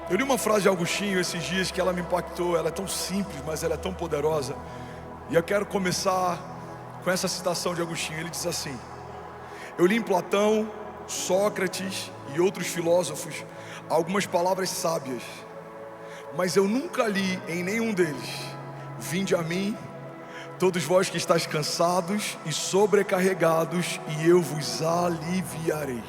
Eu li uma frase de Agostinho esses dias que ela me impactou. Ela é tão simples, mas ela é tão poderosa. E eu quero começar com essa citação de Agostinho. Ele diz assim: eu li em Platão, Sócrates e outros filósofos algumas palavras sábias, mas eu nunca li em nenhum deles: vinde a mim, todos vós que estáis cansados e sobrecarregados, e eu vos aliviarei.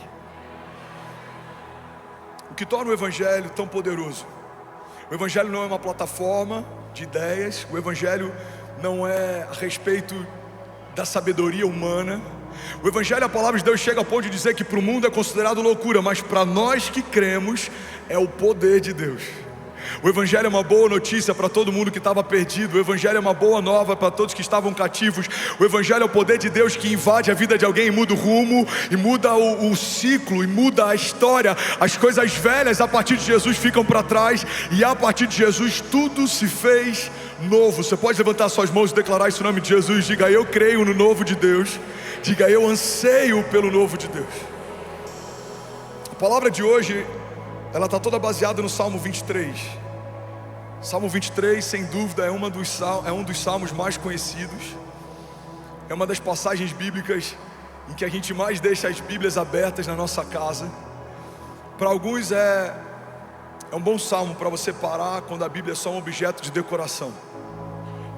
O que torna o Evangelho tão poderoso? O Evangelho não é uma plataforma de ideias. O Evangelho não é a respeito da sabedoria humana. O Evangelho, a palavra de Deus chega ao ponto de dizer que para o mundo é considerado loucura, mas para nós que cremos é o poder de Deus. O Evangelho é uma boa notícia para todo mundo que estava perdido. O Evangelho é uma boa nova para todos que estavam cativos. O Evangelho é o poder de Deus que invade a vida de alguém e muda o rumo, e muda o ciclo, e muda a história. As coisas velhas a partir de Jesus ficam para trás, e a partir de Jesus tudo se fez novo. Você pode levantar suas mãos e declarar isso em nome de Jesus. Diga: eu creio no novo de Deus. Diga: eu anseio pelo novo de Deus. A palavra de hoje, ela está toda baseada no Salmo 23. Salmo 23, sem dúvida, é um dos salmos mais conhecidos. É uma das passagens bíblicas em que a gente mais deixa as Bíblias abertas na nossa casa. Para alguns é um bom salmo para você parar quando a Bíblia é só um objeto de decoração.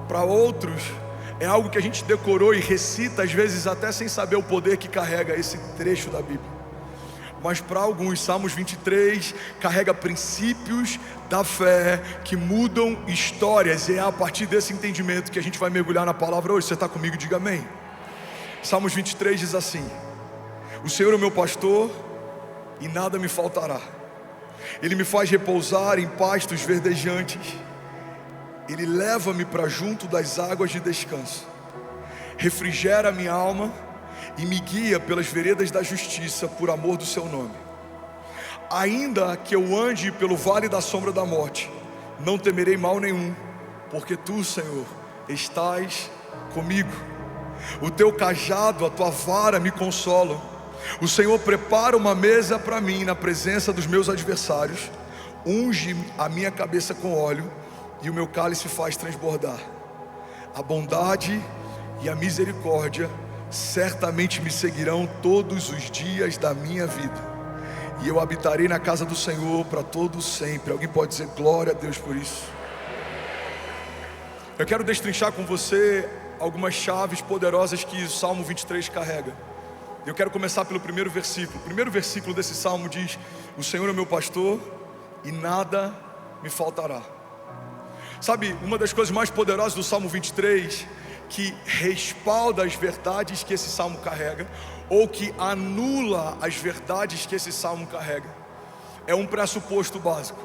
Para outros é algo que a gente decorou e recita, às vezes até sem saber o poder que carrega esse trecho da Bíblia. Mas para alguns, Salmos 23 carrega princípios da fé que mudam histórias. E é a partir desse entendimento que a gente vai mergulhar na palavra hoje. Você está comigo? Diga amém. Salmos 23 diz assim: o Senhor é o meu pastor e nada me faltará. Ele me faz repousar em pastos verdejantes. Ele leva-me para junto das águas de descanso. Refrigera a minha alma e me guia pelas veredas da justiça, por amor do seu nome. Ainda que eu ande pelo vale da sombra da morte, não temerei mal nenhum, porque tu, Senhor, estás comigo. O teu cajado, a tua vara me consolam. O Senhor prepara uma mesa para mim na presença dos meus adversários. Unge a minha cabeça com óleo e o meu cálice faz transbordar. A bondade e a misericórdia certamente me seguirão todos os dias da minha vida, e eu habitarei na casa do Senhor para todo sempre. Alguém pode dizer glória a Deus por isso? Eu quero destrinchar com você algumas chaves poderosas que o Salmo 23 carrega. Eu quero começar pelo primeiro versículo. O primeiro versículo desse salmo diz: o Senhor é meu pastor e nada me faltará. Sabe, uma das coisas mais poderosas do Salmo 23, que respalda as verdades que esse salmo carrega, ou que anula as verdades que esse salmo carrega, é um pressuposto básico.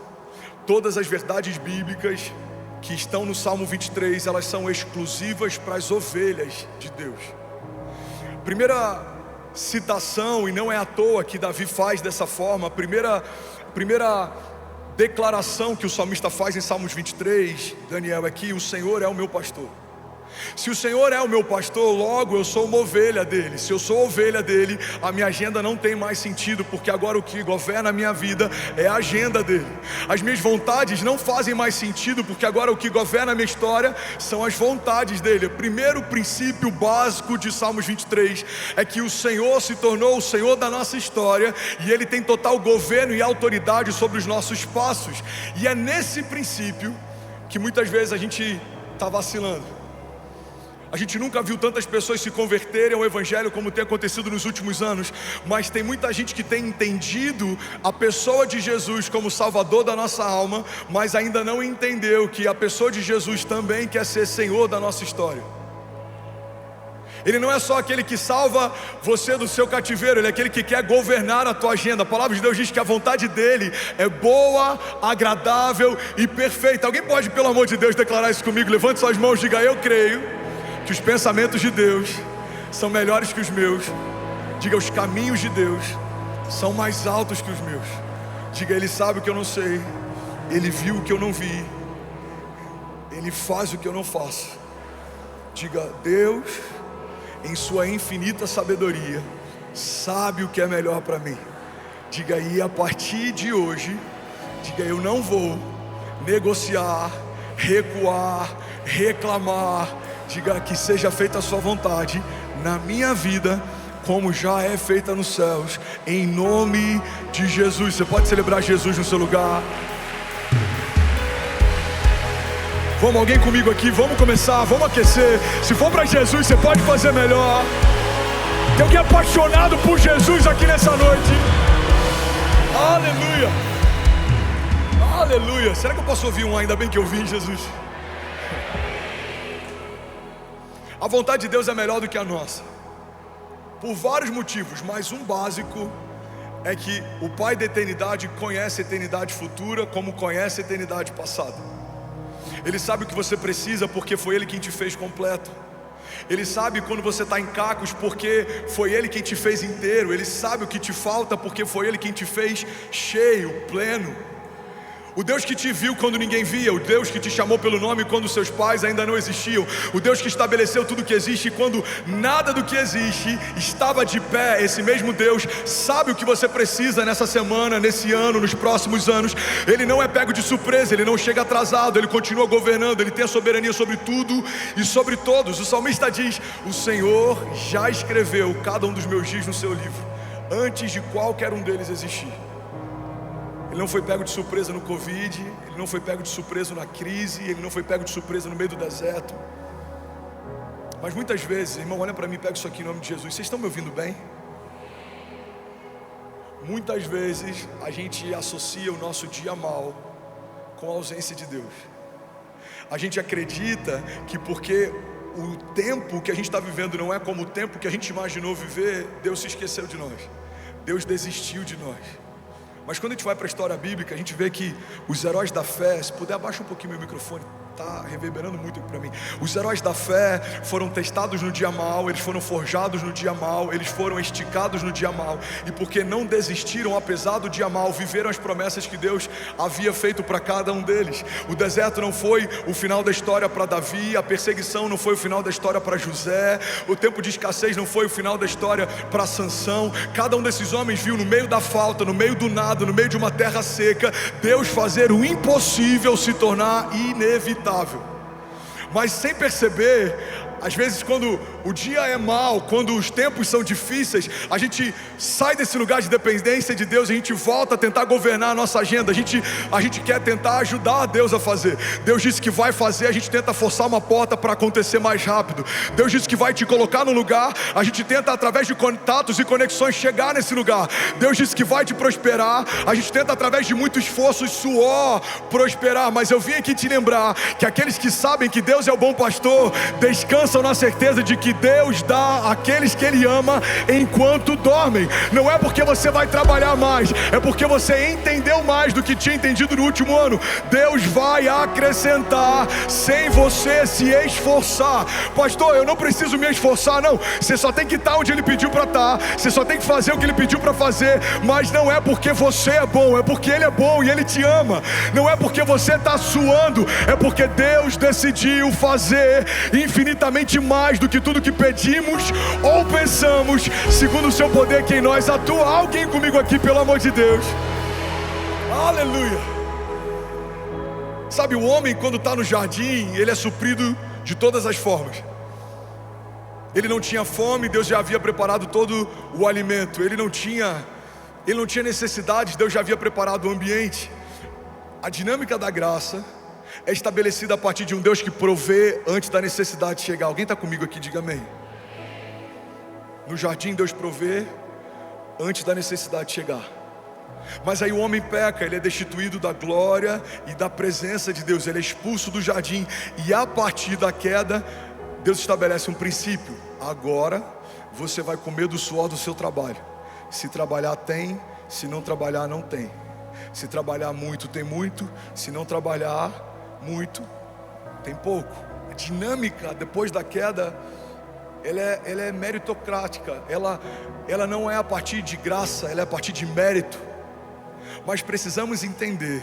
Todas as verdades bíblicas que estão no Salmo 23, elas são exclusivas para as ovelhas de Deus. Primeira citação, e não é à toa que Davi faz dessa forma, a primeira declaração que o salmista faz em Salmos 23, Daniel, é que o Senhor é o meu pastor. Se o Senhor é o meu pastor, logo eu sou uma ovelha dele. Se eu sou ovelha dele, a minha agenda não tem mais sentido, porque agora o que governa a minha vida é a agenda dele. As minhas vontades não fazem mais sentido, porque agora o que governa a minha história são as vontades dele. O primeiro princípio básico de Salmos 23 é que o Senhor se tornou o Senhor da nossa história, e ele tem total governo e autoridade sobre os nossos passos. E é nesse princípio que muitas vezes a gente está vacilando. A gente nunca viu tantas pessoas se converterem ao Evangelho como tem acontecido nos últimos anos, mas tem muita gente que tem entendido a pessoa de Jesus como Salvador da nossa alma, mas ainda não entendeu que a pessoa de Jesus também quer ser Senhor da nossa história. Ele não é só aquele que salva você do seu cativeiro, ele é aquele que quer governar a tua agenda. A palavra de Deus diz que a vontade dele é boa, agradável e perfeita. Alguém pode, pelo amor de Deus, declarar isso comigo? Levante suas mãos e diga: eu creio que os pensamentos de Deus são melhores que os meus. Diga: os caminhos de Deus são mais altos que os meus. Diga: ele sabe o que eu não sei, ele viu o que eu não vi, ele faz o que eu não faço. Diga: Deus, em sua infinita sabedoria, sabe o que é melhor para mim. Diga: e a partir de hoje, Diga: eu não vou negociar, recuar, reclamar. Diga: que seja feita a sua vontade na minha vida, como já é feita nos céus, em nome de Jesus. Você pode celebrar Jesus no seu lugar? Vamos, alguém comigo aqui, vamos começar, vamos aquecer. Se for para Jesus, você pode fazer melhor. Tem alguém apaixonado por Jesus aqui nessa noite? Aleluia, aleluia. Será que eu posso ouvir um ainda bem que eu vim, Jesus? A vontade de Deus é melhor do que a nossa, por vários motivos, mas um básico é que o Pai da eternidade conhece a eternidade futura como conhece a eternidade passada. Ele sabe o que você precisa porque foi Ele quem te fez completo. Ele sabe quando você está em cacos porque foi Ele quem te fez inteiro. Ele sabe o que te falta porque foi Ele quem te fez cheio, pleno. O Deus que te viu quando ninguém via, o Deus que te chamou pelo nome quando seus pais ainda não existiam, o Deus que estabeleceu tudo que existe quando nada do que existe estava de pé. Esse mesmo Deus sabe o que você precisa nessa semana, nesse ano, nos próximos anos. Ele não é pego de surpresa, Ele não chega atrasado, Ele continua governando, Ele tem a soberania sobre tudo e sobre todos. O salmista diz: o Senhor já escreveu cada um dos meus dias no seu livro, antes de qualquer um deles existir. Ele não foi pego de surpresa no Covid, Ele não foi pego de surpresa na crise, Ele não foi pego de surpresa no meio do deserto. Mas muitas vezes, irmão, olha para mim, pega isso aqui em nome de Jesus. Vocês estão me ouvindo bem? Muitas vezes a gente associa o nosso dia mal com a ausência de Deus. A gente acredita que porque o tempo que a gente está vivendo não é como o tempo que a gente imaginou viver, Deus se esqueceu de nós, Deus desistiu de nós. Mas quando a gente vai para a história bíblica, a gente vê que os heróis da fé, se puder abaixa um pouquinho meu microfone, está reverberando muito aqui para mim. Os heróis da fé foram testados no dia mal, eles foram forjados no dia mal, eles foram esticados no dia mal, e porque não desistiram apesar do dia mal, viveram as promessas que Deus havia feito para cada um deles. O deserto não foi o final da história para Davi, a perseguição não foi o final da história para José, o tempo de escassez não foi o final da história para Sansão. Cada um desses homens viu no meio da falta, no meio do nada, no meio de uma terra seca, Deus fazer o impossível se tornar inevitável. Mas sem perceber, às vezes quando o dia é mau, quando os tempos são difíceis, a gente sai desse lugar de dependência de Deus, a gente volta a tentar governar a nossa agenda, a gente quer tentar ajudar a Deus a fazer. Deus disse que vai fazer, a gente tenta forçar uma porta para acontecer mais rápido. Deus disse que vai te colocar no lugar, a gente tenta através de contatos e conexões chegar nesse lugar. Deus disse que vai te prosperar, a gente tenta através de muito esforço e suor prosperar. Mas eu vim aqui te lembrar que aqueles que sabem que Deus é o bom pastor, descansam na certeza de que Deus dá àqueles que Ele ama enquanto dormem. Não é porque você vai trabalhar mais, é porque você entendeu mais do que tinha entendido no último ano. Deus vai acrescentar sem você se esforçar. Pastor, eu não preciso me esforçar, não. Você só tem que estar onde Ele pediu para estar, você só tem que fazer o que Ele pediu para fazer. Mas não é porque você é bom, é porque Ele é bom e Ele te ama. Não é porque você está suando, é porque Deus decidiu fazer infinitamente mais do que tudo que pedimos ou pensamos, segundo o seu poder que em nós atua. Alguém comigo aqui, pelo amor de Deus? Aleluia. Sabe, o homem quando está no jardim, ele é suprido de todas as formas. Ele não tinha fome, Deus já havia preparado todo o alimento. Ele não tinha necessidade, Deus já havia preparado o ambiente. A dinâmica da graça é estabelecida a partir de um Deus que provê antes da necessidade chegar. Alguém está comigo aqui? Diga amém. No jardim Deus provê antes da necessidade chegar. Mas aí o homem peca, ele é destituído da glória e da presença de Deus, ele é expulso do jardim. E a partir da queda, Deus estabelece um princípio: agora você vai comer do suor do seu trabalho. Se trabalhar tem, se não trabalhar não tem. Se trabalhar muito tem muito, se não trabalhar muito tem pouco. A dinâmica depois da queda, ela é meritocrática, ela não é a partir de graça, ela é a partir de mérito. Mas precisamos entender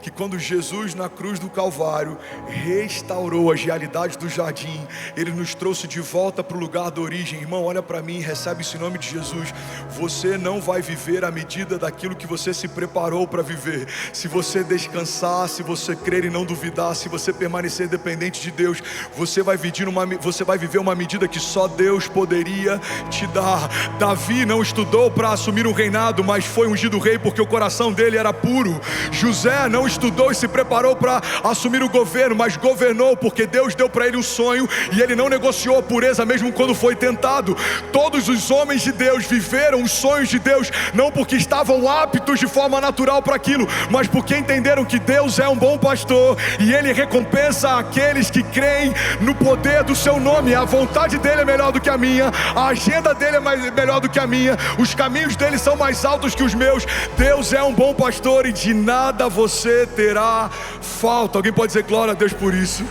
que quando Jesus na cruz do Calvário restaurou as realidades do jardim, Ele nos trouxe de volta para o lugar da origem. Irmão, olha para mim, recebe isso em nome de Jesus. Você não vai viver à medida daquilo que você se preparou para viver. Se você descansar, se você crer e não duvidar, se você permanecer dependente de Deus, você vai viver uma medida que só Deus poderia te dar. Davi não estudou para assumir um reinado, mas foi ungido rei porque o coração dele era puro. José não estudou e se preparou para assumir o governo, mas governou porque Deus deu para ele um sonho e ele não negociou a pureza mesmo quando foi tentado. Todos os homens de Deus viveram os sonhos de Deus, não porque estavam aptos de forma natural para aquilo, mas porque entenderam que Deus é um bom pastor e Ele recompensa aqueles que creem no poder do seu nome. A vontade dele é melhor do que a minha, a agenda dele é melhor do que a minha, os caminhos dele são mais altos que os meus. Deus é um bom pastor e de nada você terá falta. Alguém pode dizer glória a Deus por isso?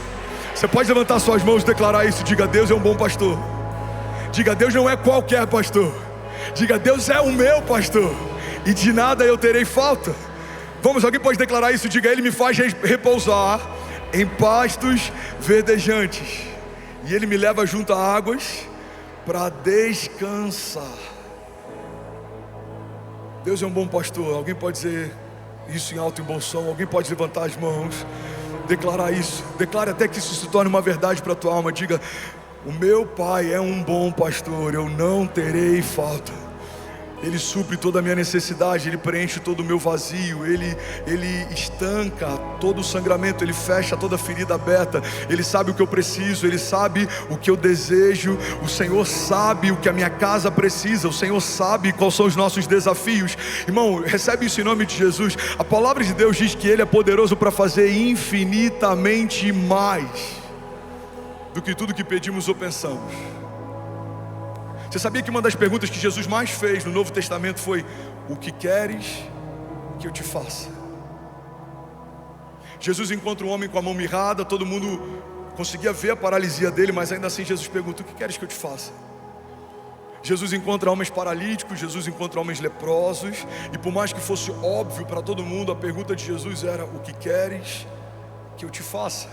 Você pode levantar suas mãos e declarar isso. Diga: Deus é um bom pastor. Diga: Deus não é qualquer pastor. Diga: Deus é o meu pastor e de nada eu terei falta. Vamos, alguém pode declarar isso? Diga: Ele me faz repousar em pastos verdejantes e Ele me leva junto a águas para descansar. Deus é um bom pastor. Alguém pode dizer isso em alto e bom som? Alguém pode levantar as mãos, declarar isso? Declare até que isso se torne uma verdade para a tua alma. Diga: o meu Pai é um bom pastor, eu não terei falta. Ele supre toda a minha necessidade, Ele preenche todo o meu vazio, Ele estanca todo o sangramento, Ele fecha toda a ferida aberta. Ele sabe o que eu preciso, Ele sabe o que eu desejo. O Senhor sabe o que a minha casa precisa, o Senhor sabe quais são os nossos desafios. Irmão, recebe isso em nome de Jesus. A palavra de Deus diz que Ele é poderoso para fazer infinitamente mais do que tudo que pedimos ou pensamos. Você sabia que uma das perguntas que Jesus mais fez no Novo Testamento foi: o que queres que eu te faça? Jesus encontra um homem com a mão mirrada, todo mundo conseguia ver a paralisia dele, mas ainda assim Jesus pergunta: o que queres que eu te faça? Jesus encontra homens paralíticos, Jesus encontra homens leprosos, e por mais que fosse óbvio para todo mundo, a pergunta de Jesus era: o que queres que eu te faça?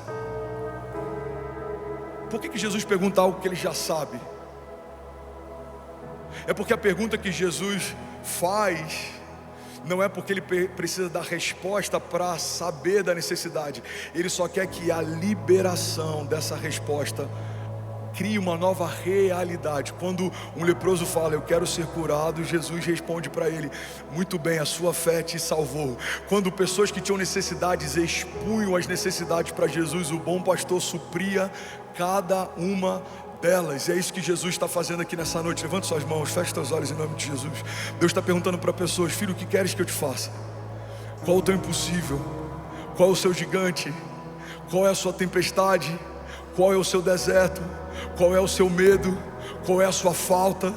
Por que Jesus pergunta algo que ele já sabe? É porque a pergunta que Jesus faz não é porque Ele precisa dar resposta para saber da necessidade. Ele só quer que a liberação dessa resposta crie uma nova realidade. Quando um leproso fala: eu quero ser curado, Jesus responde para ele: muito bem, a sua fé te salvou. Quando pessoas que tinham necessidades expunham as necessidades para Jesus, o bom pastor supria cada uma delas. E é isso que Jesus está fazendo aqui nessa noite. Levanta suas mãos, feche seus olhos em nome de Jesus. Deus está perguntando para pessoas: filho, o que queres que eu te faça? Qual o teu impossível? Qual é o seu gigante? Qual é a sua tempestade? Qual é o seu deserto? Qual é o seu medo? Qual é a sua falta?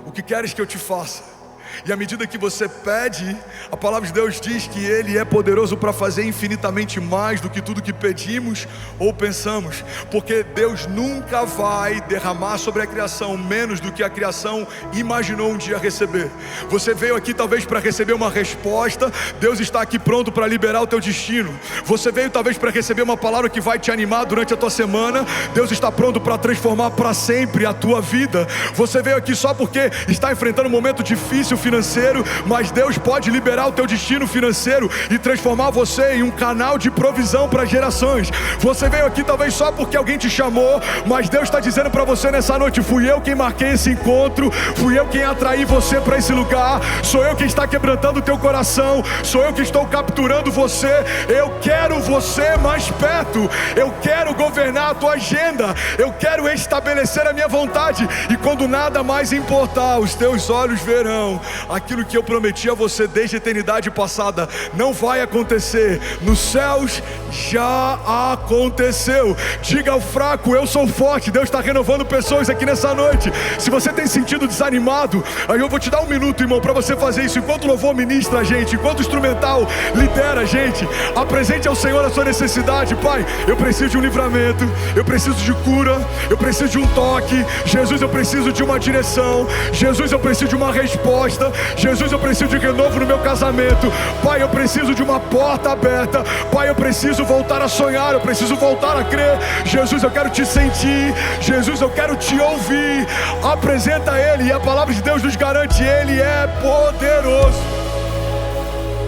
O que queres que eu te faça? E à medida que você pede, a palavra de Deus diz que Ele é poderoso para fazer infinitamente mais do que tudo que pedimos ou pensamos. Porque Deus nunca vai derramar sobre a criação menos do que a criação imaginou um dia receber. Você veio aqui talvez para receber uma resposta, Deus está aqui pronto para liberar o teu destino. Você veio talvez para receber uma palavra que vai te animar durante a tua semana, Deus está pronto para transformar para sempre a tua vida. Você veio aqui só porque está enfrentando um momento difícil financeiro, mas Deus pode liberar o teu destino financeiro e transformar você em um canal de provisão para gerações. Você veio aqui talvez só porque alguém te chamou, mas Deus está dizendo para você nessa noite: fui eu quem marquei esse encontro, fui eu quem atraí você para esse lugar, sou eu quem está quebrantando o teu coração, sou eu que estou capturando você. Eu quero você mais perto, eu quero governar a tua agenda, eu quero estabelecer a minha vontade, e quando nada mais importar, os teus olhos verão aquilo que eu prometi a você desde a eternidade passada. Não vai acontecer, nos céus já aconteceu. Diga ao fraco: eu sou forte. Deus está renovando pessoas aqui nessa noite. Se você tem sentido desanimado, aí eu vou te dar um minuto, irmão, para você fazer isso. Enquanto o louvor ministra a gente, enquanto o instrumental lidera a gente, apresente ao Senhor a sua necessidade. Pai, eu preciso de um livramento, eu preciso de cura, eu preciso de um toque. Jesus, eu preciso de uma direção. Jesus, eu preciso de uma resposta. resposta. Jesus, eu preciso de renovo no meu casamento. Pai, eu preciso de uma porta aberta. Pai, eu preciso voltar a sonhar, eu preciso voltar a crer. Jesus, eu quero te sentir. Jesus, eu quero te ouvir. Apresenta Ele, e a palavra de Deus nos garante: Ele é poderoso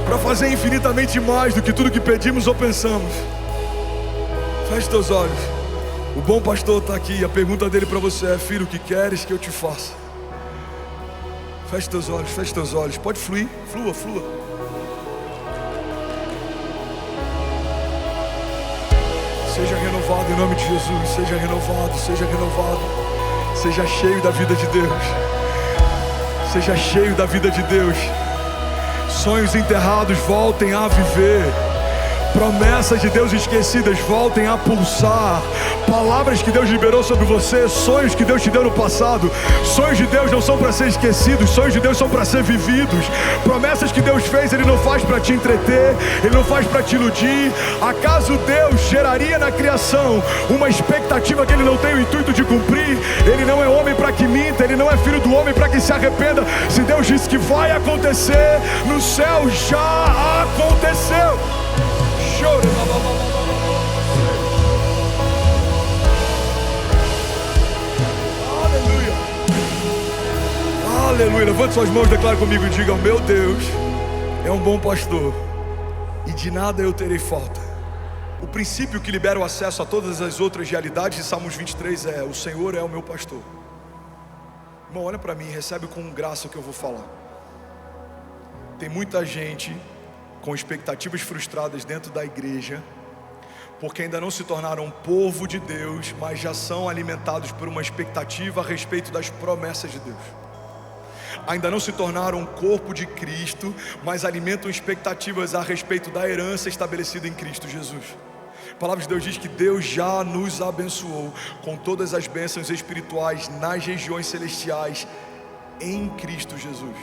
para fazer infinitamente mais do que tudo que pedimos ou pensamos. Feche teus olhos. O bom pastor está aqui. A pergunta dele para você é: filho, o que queres que eu te faça? Feche teus olhos, feche teus olhos. Pode fluir, flua, flua. Seja renovado em nome de Jesus. Seja renovado, seja renovado. Seja cheio da vida de Deus. Seja cheio da vida de Deus. Sonhos enterrados voltem a viver. Promessas de Deus esquecidas voltem a pulsar. Palavras que Deus liberou sobre você. Sonhos que Deus te deu no passado. Sonhos de Deus não são para ser esquecidos. Sonhos de Deus são para ser vividos. Promessas que Deus fez, Ele não faz para te entreter. Ele não faz para te iludir. Acaso Deus geraria na criação uma expectativa que Ele não tem o intuito de cumprir? Ele não é homem para que minta. Ele não é filho do homem para que se arrependa. Se Deus disse que vai acontecer, no céu já aconteceu. Aleluia. Aleluia. Levante suas mãos, declare comigo e diga: meu Deus é um bom pastor e de nada eu terei falta. O princípio que libera o acesso a todas as outras realidades de Salmos 23 é: o Senhor é o meu pastor. Irmão, olha para mim e recebe com graça o que eu vou falar. Tem muita gente com expectativas frustradas dentro da igreja, porque ainda não se tornaram povo de Deus, mas já são alimentados por uma expectativa a respeito das promessas de Deus. Ainda não se tornaram corpo de Cristo, mas alimentam expectativas a respeito da herança estabelecida em Cristo Jesus. A palavra de Deus diz que Deus já nos abençoou com todas as bênçãos espirituais nas regiões celestiais em Cristo Jesus.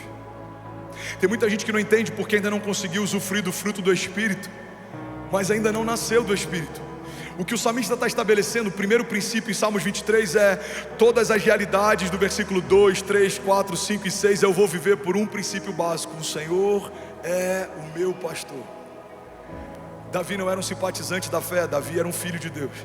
Tem muita gente que não entende porque ainda não conseguiu usufruir do fruto do Espírito, mas ainda não nasceu do Espírito. O que o salmista está estabelecendo, o primeiro princípio em Salmos 23 é: todas as realidades do versículo 2, 3, 4, 5 e 6 eu vou viver por um princípio básico: o Senhor é o meu pastor. Davi não era um simpatizante da fé, Davi era um filho de Deus.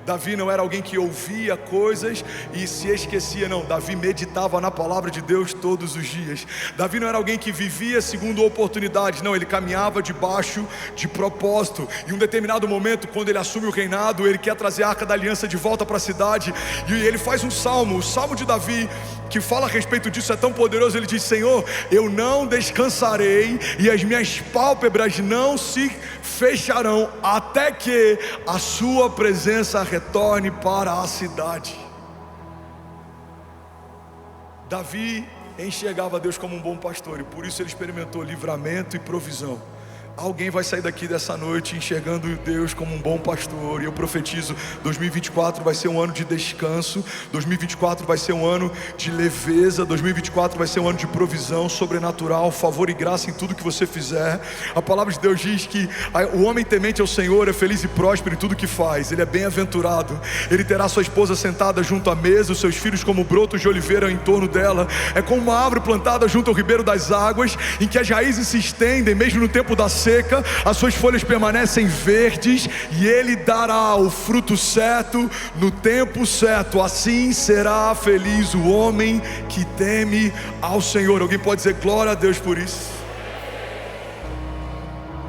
Davi não era alguém que ouvia coisas e se esquecia, não. Davi meditava na palavra de Deus todos os dias. Davi não era alguém que vivia segundo oportunidades, não. Ele caminhava debaixo de propósito. Em um determinado momento, quando ele assume o reinado, ele quer trazer a Arca da Aliança de volta para a cidade, e ele faz um salmo, o salmo de Davi, que fala a respeito disso, é tão poderoso. Ele diz: Senhor, eu não descansarei e as minhas pálpebras não se fecharão até que a sua presença retorne para a cidade. Davi enxergava Deus como um bom pastor, e por isso ele experimentou livramento e provisão. Alguém vai sair daqui dessa noite enxergando Deus como um bom pastor, e eu profetizo: 2024 vai ser um ano de descanso, 2024 vai ser um ano de leveza, 2024 vai ser um ano de provisão sobrenatural, favor e graça em tudo que você fizer. A palavra de Deus diz que o homem temente ao Senhor é feliz e próspero em tudo que faz. Ele é bem-aventurado, ele terá sua esposa sentada junto à mesa, os seus filhos como brotos de oliveira em torno dela. É como uma árvore plantada junto ao ribeiro das águas, em que as raízes se estendem mesmo no tempo da seca, as suas folhas permanecem verdes, e ele dará o fruto certo no tempo certo. Assim será feliz o homem que teme ao Senhor. Alguém pode dizer glória a Deus por isso?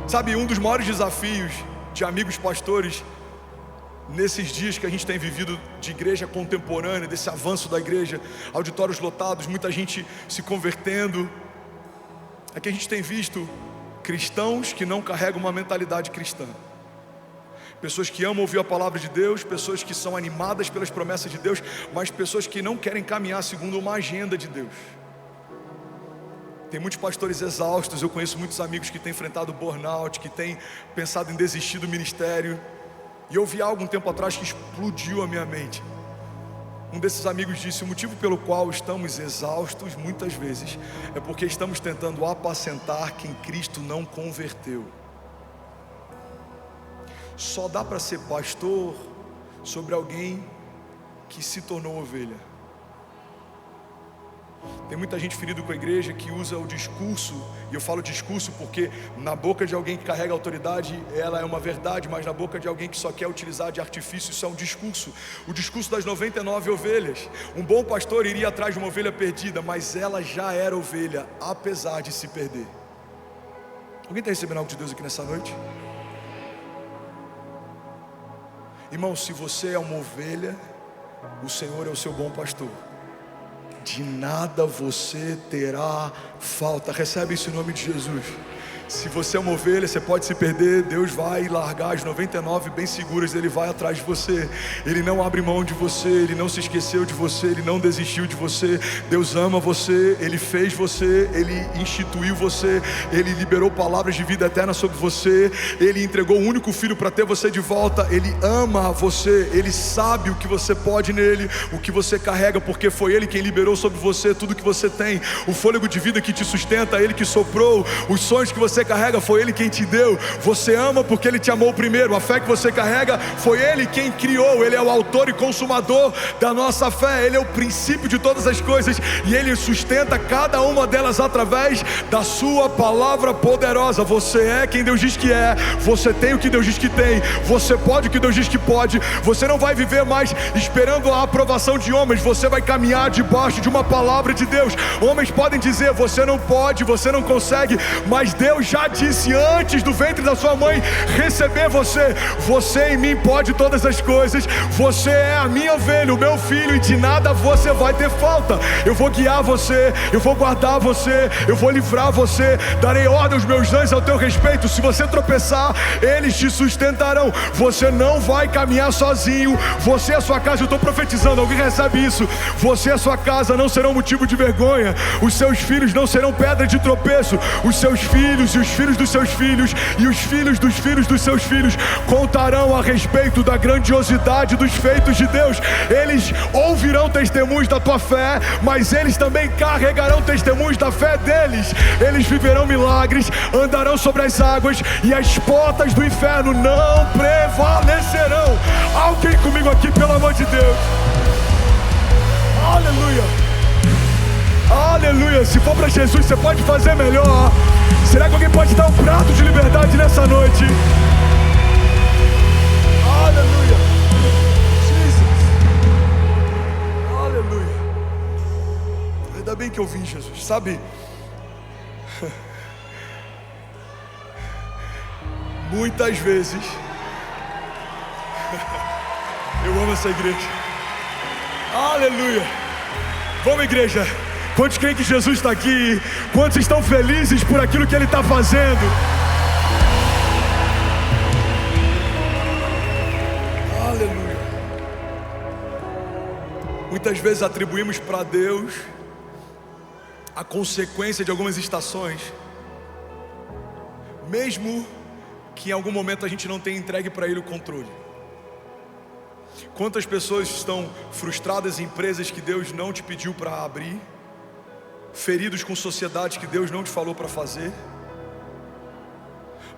Sabe, um dos maiores desafios de amigos pastores nesses dias que a gente tem vivido de igreja contemporânea, desse avanço da igreja, auditórios lotados, muita gente se convertendo, é que a gente tem visto cristãos que não carregam uma mentalidade cristã. Pessoas que amam ouvir a palavra de Deus, pessoas que são animadas pelas promessas de Deus, mas pessoas que não querem caminhar segundo uma agenda de Deus. Tem muitos pastores exaustos, eu conheço muitos amigos que têm enfrentado burnout, que têm pensado em desistir do ministério. E eu vi algo um tempo atrás que explodiu a minha mente. Um desses amigos disse: o motivo pelo qual estamos exaustos muitas vezes é porque estamos tentando apacentar quem Cristo não converteu. Só dá para ser pastor sobre alguém que se tornou ovelha. Tem muita gente ferida com a igreja que usa o discurso, e eu falo discurso porque na boca de alguém que carrega autoridade, ela é uma verdade, mas na boca de alguém que só quer utilizar de artifício, isso é um discurso. O discurso das 99 ovelhas. Um bom pastor iria atrás de uma ovelha perdida, mas ela já era ovelha, apesar de se perder. Alguém está recebendo algo de Deus aqui nessa noite? Irmão, se você é uma ovelha, o Senhor é o seu bom pastor. De nada você terá falta. Recebe isso em nome de Jesus. Se você é uma ovelha, você pode se perder, Deus vai largar as 99 bem seguras, Ele vai atrás de você. Ele não abre mão de você, Ele não se esqueceu de você, Ele não desistiu de você. Deus ama você, Ele fez você, Ele instituiu você, Ele liberou palavras de vida eterna sobre você, Ele entregou o único filho para ter você de volta. Ele ama você, Ele sabe o que você pode nele, o que você carrega, porque foi Ele quem liberou sobre você tudo que você tem. O fôlego de vida que te sustenta, Ele que soprou. Os sonhos que você carrega, foi Ele quem te deu. Você ama porque Ele te amou primeiro. A fé que você carrega, foi Ele quem criou. Ele é o autor e consumador da nossa fé. Ele é o princípio de todas as coisas, e Ele sustenta cada uma delas através da sua palavra poderosa. Você é quem Deus diz que é, você tem o que Deus diz que tem, você pode o que Deus diz que pode. Você não vai viver mais esperando a aprovação de homens, você vai caminhar debaixo de uma palavra de Deus. Homens podem dizer, você não pode, você não consegue, mas Deus já disse antes do ventre da sua mãe receber você. Você em mim pode todas as coisas. Você é a minha ovelha, o meu filho, e de nada você vai ter falta. Eu vou guiar você, eu vou guardar você, eu vou livrar você. Darei ordem aos meus anjos ao teu respeito. Se você tropeçar, eles te sustentarão. Você não vai caminhar sozinho. Você e a sua casa, eu estou profetizando, alguém recebe isso? Você e a sua casa não serão motivo de vergonha. Os seus filhos não serão pedra de tropeço. Os seus filhos e os filhos dos seus filhos e os filhos dos seus filhos contarão a respeito da grandiosidade dos feitos de Deus. Eles ouvirão testemunhos da tua fé, mas eles também carregarão testemunhos da fé deles. Eles viverão milagres, andarão sobre as águas, e as portas do inferno não prevalecerão. Alguém comigo aqui, pelo amor de Deus. Aleluia. Aleluia. Se for para Jesus, você pode fazer melhor. Será que alguém pode dar um prato de liberdade nessa noite? Aleluia. Jesus. Aleluia. Ainda bem que eu vim, Jesus. Sabe, muitas vezes eu amo essa igreja. Aleluia. Vamos, igreja. Quantos creem que Jesus está aqui? Quantos estão felizes por aquilo que Ele está fazendo? Aleluia. Muitas vezes atribuímos para Deus a consequência de algumas estações, mesmo que em algum momento a gente não tenha entregue para Ele o controle. Quantas pessoas estão frustradas em empresas que Deus não te pediu para abrir, feridos com sociedade que Deus não te falou para fazer,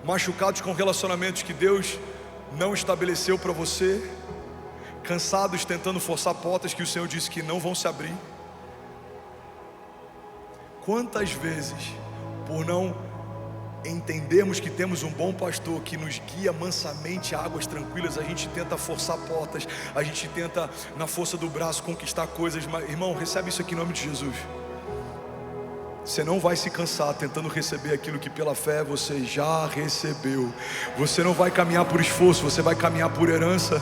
machucados com relacionamentos que Deus não estabeleceu para você, cansados tentando forçar portas que o Senhor disse que não vão se abrir. Quantas vezes, por não entendermos que temos um bom pastor que nos guia mansamente a águas tranquilas, a gente tenta forçar portas, a gente tenta na força do braço conquistar coisas. Mas, irmão, recebe isso aqui em nome de Jesus. Você não vai se cansar tentando receber aquilo que pela fé você já recebeu. Você não vai caminhar por esforço, você vai caminhar por herança.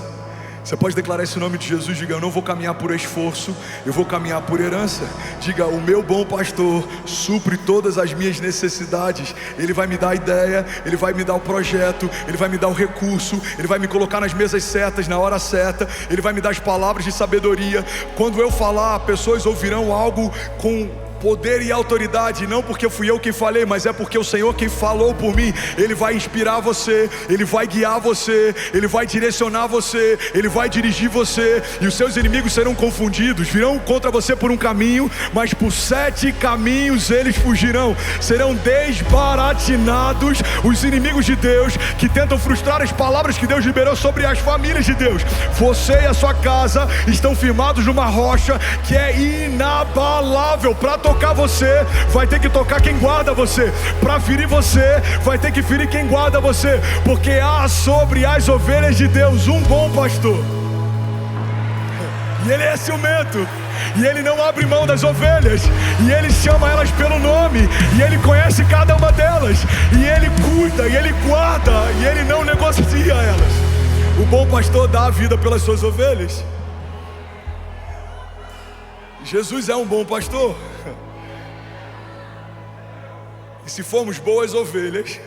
Você pode declarar esse nome de Jesus. Diga, eu não vou caminhar por esforço, eu vou caminhar por herança. Diga, o meu bom pastor supre todas as minhas necessidades. Ele vai me dar a ideia, Ele vai me dar o projeto, Ele vai me dar o recurso, Ele vai me colocar nas mesas certas, na hora certa, Ele vai me dar as palavras de sabedoria. Quando eu falar, pessoas ouvirão algo com poder e autoridade, não porque fui eu quem falei, mas é porque o Senhor quem falou por mim. Ele vai inspirar você, Ele vai guiar você, Ele vai direcionar você, Ele vai dirigir você, e os seus inimigos serão confundidos, virão contra você por um caminho, mas por 7 caminhos eles fugirão. Serão desbaratinados os inimigos de Deus que tentam frustrar as palavras que Deus liberou sobre as famílias de Deus. Você e a sua casa estão firmados numa rocha que é inabalável para tocar você, vai ter que tocar quem guarda você. Para ferir você, vai ter que ferir quem guarda você. Porque há sobre as ovelhas de Deus um bom pastor. E ele é ciumento. E ele não abre mão das ovelhas. E ele chama elas pelo nome. E ele conhece cada uma delas. E ele cuida, e ele guarda. E ele não negocia elas. O bom pastor dá a vida pelas suas ovelhas. Jesus é um bom pastor. E se formos boas ovelhas,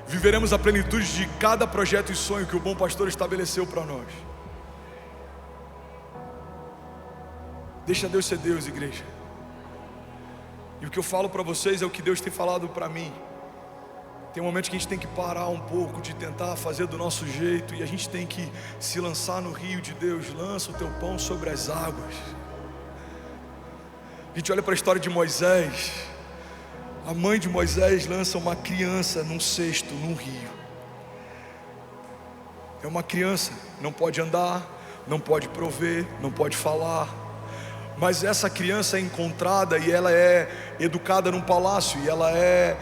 viveremos a plenitude de cada projeto e sonho que o bom pastor estabeleceu para nós. Deixa Deus ser Deus, igreja. E o que eu falo para vocês é o que Deus tem falado para mim. Tem um momento que a gente tem que parar um pouco de tentar fazer do nosso jeito, e a gente tem que se lançar no rio de Deus. Lança o teu pão sobre as águas. A gente olha para a história de Moisés. A mãe de Moisés lança uma criança num cesto, num rio. É uma criança, não pode andar, não pode prover, não pode falar. Mas essa criança é encontrada e ela é educada num palácio. E ela é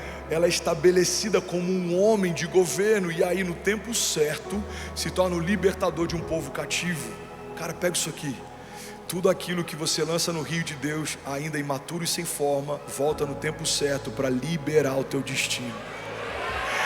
estabelecida como um homem de governo. E aí no tempo certo se torna o libertador de um povo cativo. Cara, pega isso aqui. Tudo aquilo que você lança no rio de Deus, ainda imaturo e sem forma, volta no tempo certo para liberar o teu destino.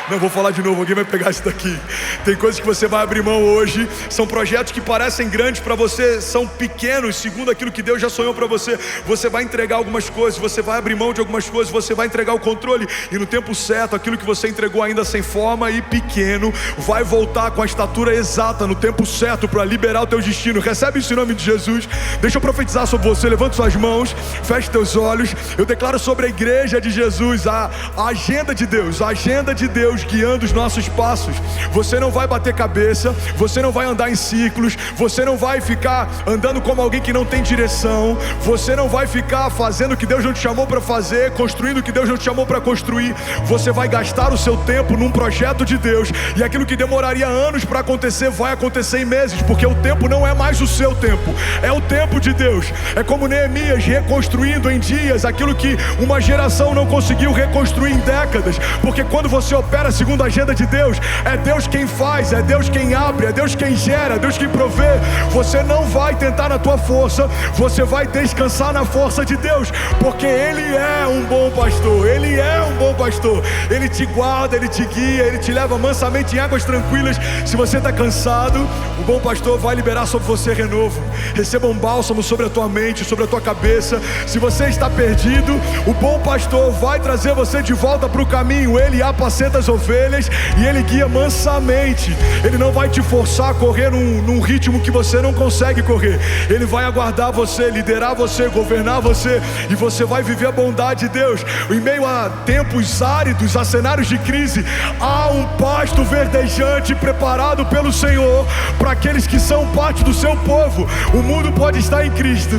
Não, vou falar de novo, alguém vai pegar isso daqui. Tem coisas que você vai abrir mão hoje. São projetos que parecem grandes para você, são pequenos segundo aquilo que Deus já sonhou para você. Você vai entregar algumas coisas, você vai abrir mão de algumas coisas, você vai entregar o controle. E no tempo certo, aquilo que você entregou ainda sem forma e pequeno, vai voltar com a estatura exata no tempo certo para liberar o teu destino. Recebe isso em nome de Jesus. Deixa eu profetizar sobre você. Levante suas mãos, feche teus olhos. Eu declaro sobre a igreja de Jesus a agenda de Deus, a agenda de Deus guiando os nossos passos. Você não vai bater cabeça, você não vai andar em ciclos, você não vai ficar andando como alguém que não tem direção, você não vai ficar fazendo o que Deus não te chamou para fazer, construindo o que Deus não te chamou para construir. Você vai gastar o seu tempo num projeto de Deus, e aquilo que demoraria anos para acontecer vai acontecer em meses, porque o tempo não é mais o seu tempo, é o tempo de Deus. É como Neemias reconstruindo em dias aquilo que uma geração não conseguiu reconstruir em décadas, porque quando você opera segundo a agenda de Deus, é Deus quem faz, é Deus quem abre, é Deus quem gera, é Deus quem provê. Você não vai tentar na tua força, você vai descansar na força de Deus, porque Ele é um bom pastor, Ele é um bom pastor. Ele te guarda, Ele te guia, Ele te leva mansamente em águas tranquilas. Se você está cansado, o bom pastor vai liberar sobre você renovo. Receba um bálsamo sobre a tua mente, sobre a tua cabeça. Se você está perdido, o bom pastor vai trazer você de volta para o caminho. Ele apacenta as ovelhas e Ele guia mansamente. Ele não vai te forçar a correr num ritmo que você não consegue correr. Ele vai aguardar você, liderar você, governar você, e você vai viver a bondade de Deus. Em meio a tempos áridos, a cenários de crise, há um pasto verdejante preparado pelo Senhor para aqueles que são parte do seu povo. O mundo pode estar em Cristo,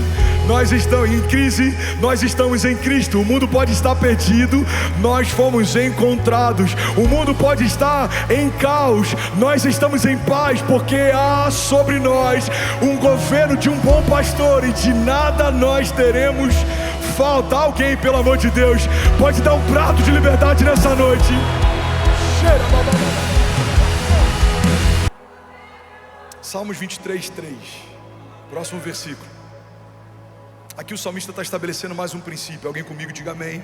nós estamos em crise, nós estamos em Cristo. O mundo pode estar perdido, nós fomos encontrados. O mundo pode estar em caos, nós estamos em paz, porque há sobre nós um governo de um bom pastor, e de nada nós teremos falta. Alguém, pelo amor de Deus, pode dar um prato de liberdade nessa noite? Salmos 23:3, próximo versículo. Aqui o salmista está estabelecendo mais um princípio. Alguém comigo, diga amém.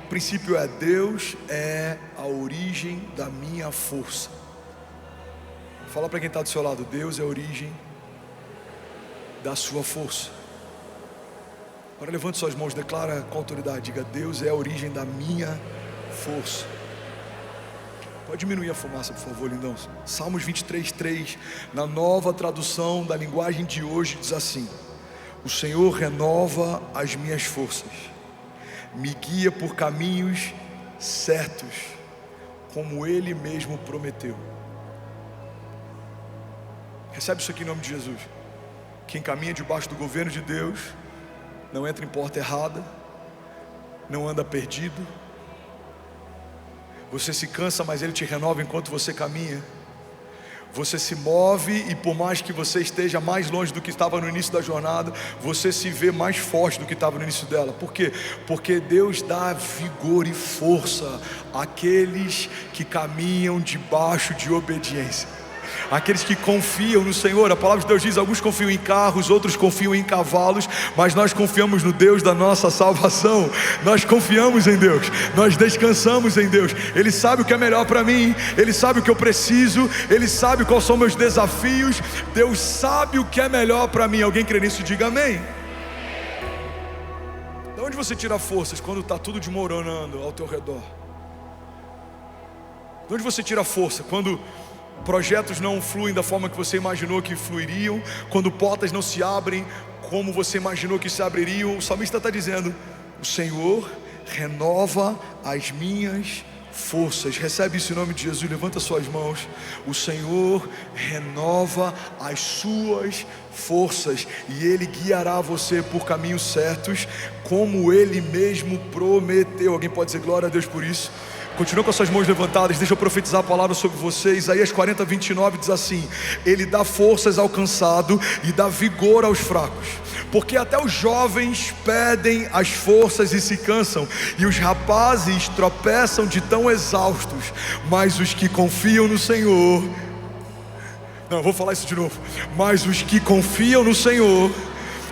O princípio é: Deus é a origem da minha força. Fala para quem está do seu lado: Deus é a origem da sua força. Agora levante suas mãos, declara com autoridade, diga: Deus é a origem da minha força. Pode diminuir a fumaça, por favor, lindão. Salmos 23:3, na nova tradução da linguagem de hoje, diz assim: o Senhor renova as minhas forças, me guia por caminhos certos, como Ele mesmo prometeu. Recebe isso aqui em nome de Jesus. Quem caminha debaixo do governo de Deus não entra em porta errada, não anda perdido. Você se cansa, mas Ele te renova enquanto você caminha. você se move e por mais que você esteja mais longe do que estava no início da jornada, você se vê mais forte do que estava no início dela. Por quê? Porque Deus dá vigor e força àqueles que caminham debaixo de obediência, aqueles que confiam no Senhor. A palavra de Deus diz: alguns confiam em carros, outros confiam em cavalos, mas nós confiamos no Deus da nossa salvação. Nós confiamos em Deus, nós descansamos em Deus. Ele sabe o que é melhor para mim, Ele sabe o que eu preciso, Ele sabe quais são meus desafios. Deus sabe o que é melhor para mim. Alguém crê nisso? Diga amém. De onde você tira forças quando está tudo desmoronando ao teu redor? De onde você tira força quando projetos não fluem da forma que você imaginou que fluiriam, quando portas não se abrem como você imaginou que se abririam? O salmista está dizendo: o Senhor renova as minhas forças. Recebe isso em nome de Jesus, levanta suas mãos. O Senhor renova as suas forças e Ele guiará você por caminhos certos, como Ele mesmo prometeu. Alguém pode dizer glória a Deus por isso? Continua com as suas mãos levantadas, deixa eu profetizar a palavra sobre você. Isaías 40:29 diz assim: Ele dá forças ao cansado e dá vigor aos fracos. Porque até os jovens perdem as forças e se cansam, e os rapazes tropeçam de tão exaustos. Mas os que confiam no Senhor... Não, eu vou falar isso de novo. Mas os que confiam no Senhor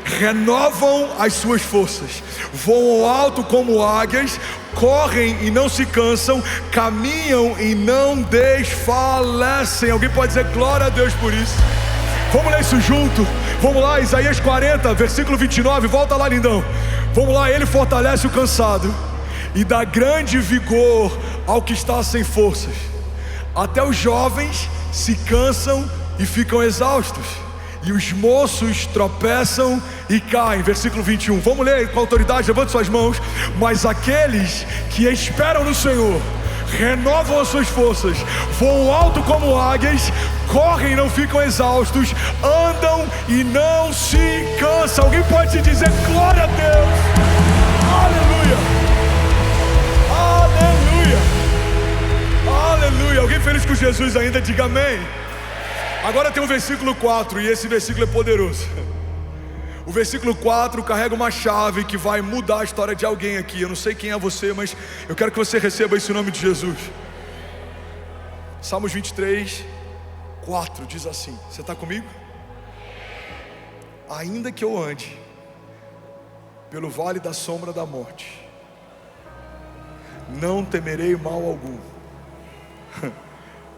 renovam as suas forças, voam alto como águias, correm e não se cansam, caminham e não desfalecem. Alguém pode dizer glória a Deus por isso? Vamos ler isso junto? Vamos lá, Isaías 40, versículo 29, volta lá, lindão. Vamos lá: Ele fortalece o cansado e dá grande vigor ao que está sem forças. Até os jovens se cansam e ficam exaustos, e os moços tropeçam e caem. Versículo 21, vamos ler com autoridade, levante suas mãos. Mas aqueles que esperam no Senhor renovam as suas forças, voam alto como águias, correm e não ficam exaustos, andam e não se cansam. Alguém pode dizer glória a Deus? Aleluia, aleluia, aleluia. Alguém feliz com Jesus ainda? Diga amém. Agora tem o versículo 4, e esse versículo é poderoso. O versículo 4 carrega uma chave que vai mudar a história de alguém aqui. Eu não sei quem é você, mas eu quero que você receba isso em nome de Jesus. Salmos 23, 4 diz assim: você está comigo? Ainda que eu ande pelo vale da sombra da morte, não temerei mal algum,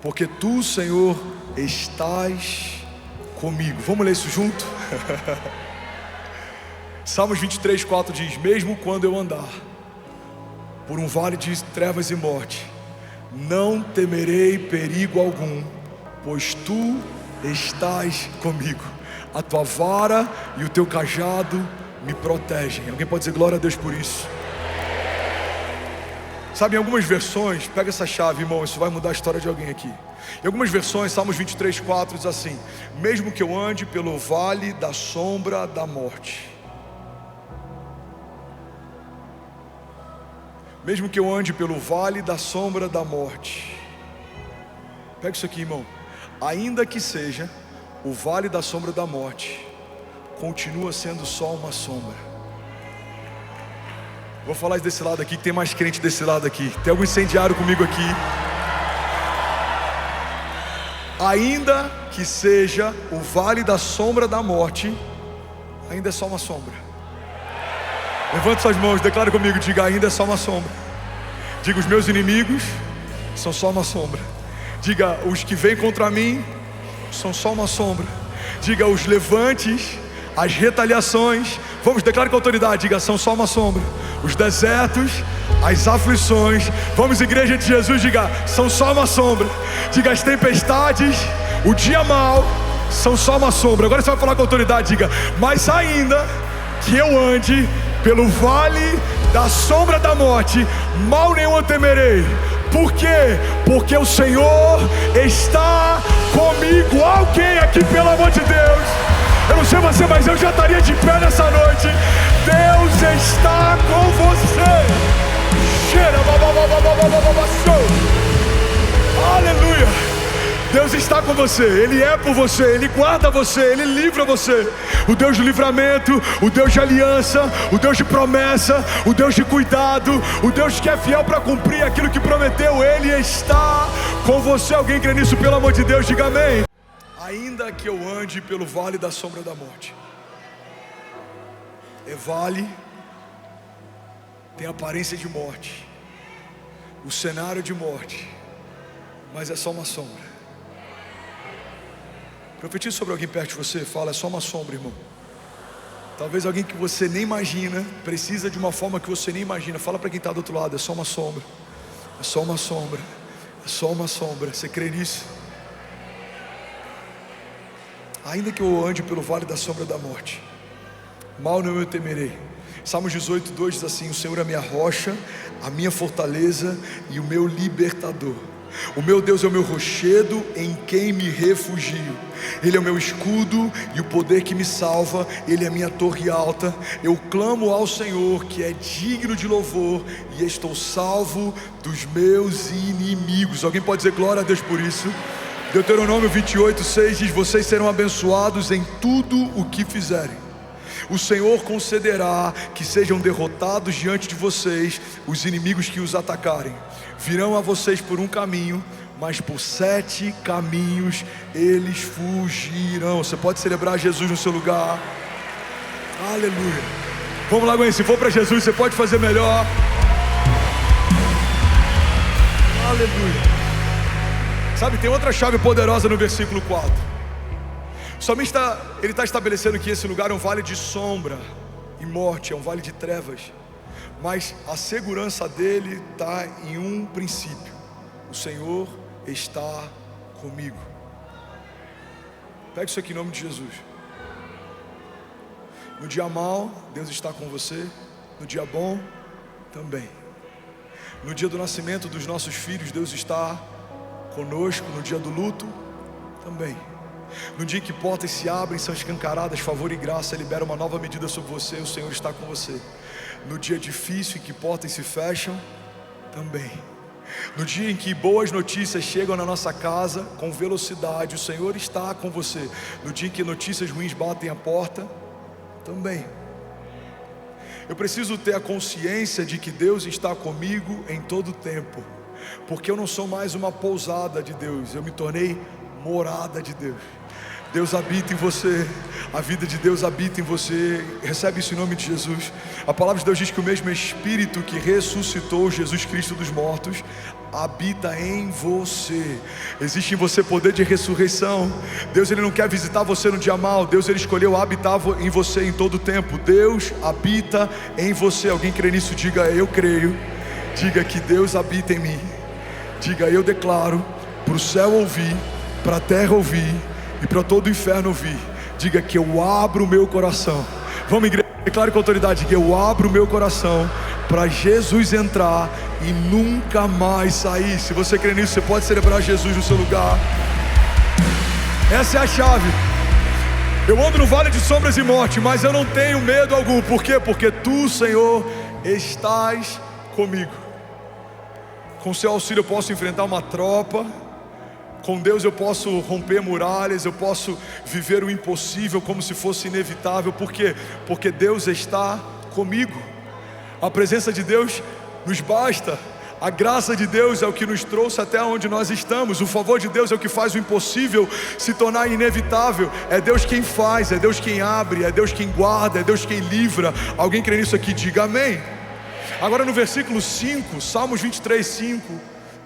porque tu, Senhor, estás comigo. Vamos ler isso junto? Salmos 23, 4 diz: mesmo quando eu andar por um vale de trevas e morte, não temerei perigo algum, pois tu estás comigo. A tua vara e o teu cajado me protegem. Alguém pode dizer glória a Deus por isso? Sabe, em algumas versões, pega essa chave, irmão, isso vai mudar a história de alguém aqui. Em algumas versões, Salmos 23, 4 diz assim: mesmo que eu ande pelo vale da sombra da morte, mesmo que eu ande pelo vale da sombra da morte, pega isso aqui, irmão, ainda que seja o vale da sombra da morte, continua sendo só uma sombra. Vou falar desse lado aqui, que tem mais crente desse lado aqui. Tem algum incendiário comigo aqui? Ainda que seja o vale da sombra da morte, ainda é só uma sombra. Levante suas mãos, declara comigo, diga: ainda é só uma sombra. Diga: os meus inimigos são só uma sombra. Diga: os que vêm contra mim são só uma sombra. Diga: os levantes, as retaliações, vamos, declarar com autoridade, diga: são só uma sombra. Os desertos, as aflições, vamos, igreja de Jesus, diga: são só uma sombra. Diga: as tempestades, o dia mau, são só uma sombra. Agora você vai falar com autoridade, diga: mas ainda que eu ande pelo vale da sombra da morte, mal nenhum eu temerei. Por quê? Porque o Senhor está comigo. Alguém aqui, pelo amor de Deus, eu não sei você, mas eu já estaria de pé nessa noite. Deus está com você. Aleluia. Deus está com você, Ele é por você, Ele guarda você, Ele livra você. O Deus do livramento, o Deus de aliança, o Deus de promessa, o Deus de cuidado, o Deus que é fiel para cumprir aquilo que prometeu, Ele está com você. Alguém crê nisso, pelo amor de Deus, diga amém. Ainda que eu ande pelo vale da sombra da morte, é vale, tem aparência de morte, o cenário de morte, mas é só uma sombra. Profetiza sobre alguém perto de você, fala, é só uma sombra, irmão. Talvez alguém que você nem imagina, precisa de uma forma que você nem imagina. Fala para quem está do outro lado, é só uma sombra, é só uma sombra, é só uma sombra. Você crê nisso? Ainda que eu ande pelo vale da sombra da morte, mal não eu temerei. Salmos 18:2 diz assim: o Senhor é a minha rocha, a minha fortaleza e o meu libertador. O meu Deus é o meu rochedo em quem me refugio. Ele é o meu escudo e o poder que me salva. Ele é a minha torre alta. Eu clamo ao Senhor, que é digno de louvor, e estou salvo dos meus inimigos. Alguém pode dizer glória a Deus por isso? Deuteronômio 28:6 diz: vocês serão abençoados em tudo o que fizerem. O Senhor concederá que sejam derrotados diante de vocês os inimigos que os atacarem. Virão a vocês por um caminho, mas por 7 caminhos eles fugirão. Você pode celebrar Jesus no seu lugar. Aleluia. Vamos lá, Gwen, se for para Jesus, você pode fazer melhor. Aleluia. Sabe, tem outra chave poderosa no versículo 4. Somente ele está estabelecendo que esse lugar é um vale de sombra e morte, é um vale de trevas. Mas a segurança dele está em um princípio: o Senhor está comigo. Pega isso aqui em nome de Jesus. No dia mau, Deus está com você. No dia bom, também. No dia do nascimento dos nossos filhos, Deus está conosco. No dia do luto, também. No dia que portas se abrem, são escancaradas, favor e graça libera uma nova medida sobre você, o Senhor está com você. No dia difícil em que portas se fecham, também. No dia em que boas notícias chegam na nossa casa com velocidade, o Senhor está com você. No dia em que notícias ruins batem a porta, também. Eu preciso ter a consciência de que Deus está comigo em todo o tempo, porque eu não sou mais uma pousada de Deus, eu me tornei morada de Deus. Deus habita em você, a vida de Deus habita em você. Recebe isso em nome de Jesus. A palavra de Deus diz que o mesmo Espírito que ressuscitou Jesus Cristo dos mortos habita em você. Existe em você poder de ressurreição. Deus, Ele não quer visitar você no dia mau. Deus, Ele escolheu habitar em você em todo o tempo. Deus habita em você. Alguém crê nisso? Diga, eu creio. Diga que Deus habita em mim. Diga, eu declaro para o céu ouvir, para a terra ouvir e para todo o inferno ouvir. Diga que eu abro o meu coração. Vamos, igreja, declare com autoridade que eu abro o meu coração para Jesus entrar e nunca mais sair. Se você crê nisso, você pode celebrar Jesus no seu lugar. Essa é a chave. Eu ando no vale de sombras e morte, mas eu não tenho medo algum. Por quê? Porque tu, Senhor, estás comigo. Com seu auxílio eu posso enfrentar uma tropa. Com Deus eu posso romper muralhas, eu posso viver o impossível como se fosse inevitável. Por quê? Porque Deus está comigo. A presença de Deus nos basta. A graça de Deus é o que nos trouxe até onde nós estamos. O favor de Deus é o que faz o impossível se tornar inevitável. É Deus quem faz, é Deus quem abre, é Deus quem guarda, é Deus quem livra. Alguém crê nisso aqui? Diga amém. Agora no versículo 5, Salmos 23:5,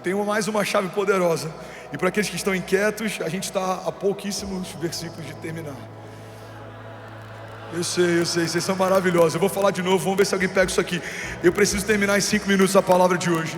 tem mais uma chave poderosa. E para aqueles que estão inquietos, a gente está a pouquíssimos versículos de terminar. Eu sei, vocês são maravilhosos. Eu vou falar de novo, vamos ver se alguém pega isso aqui. Eu preciso terminar em 5 minutos a palavra de hoje.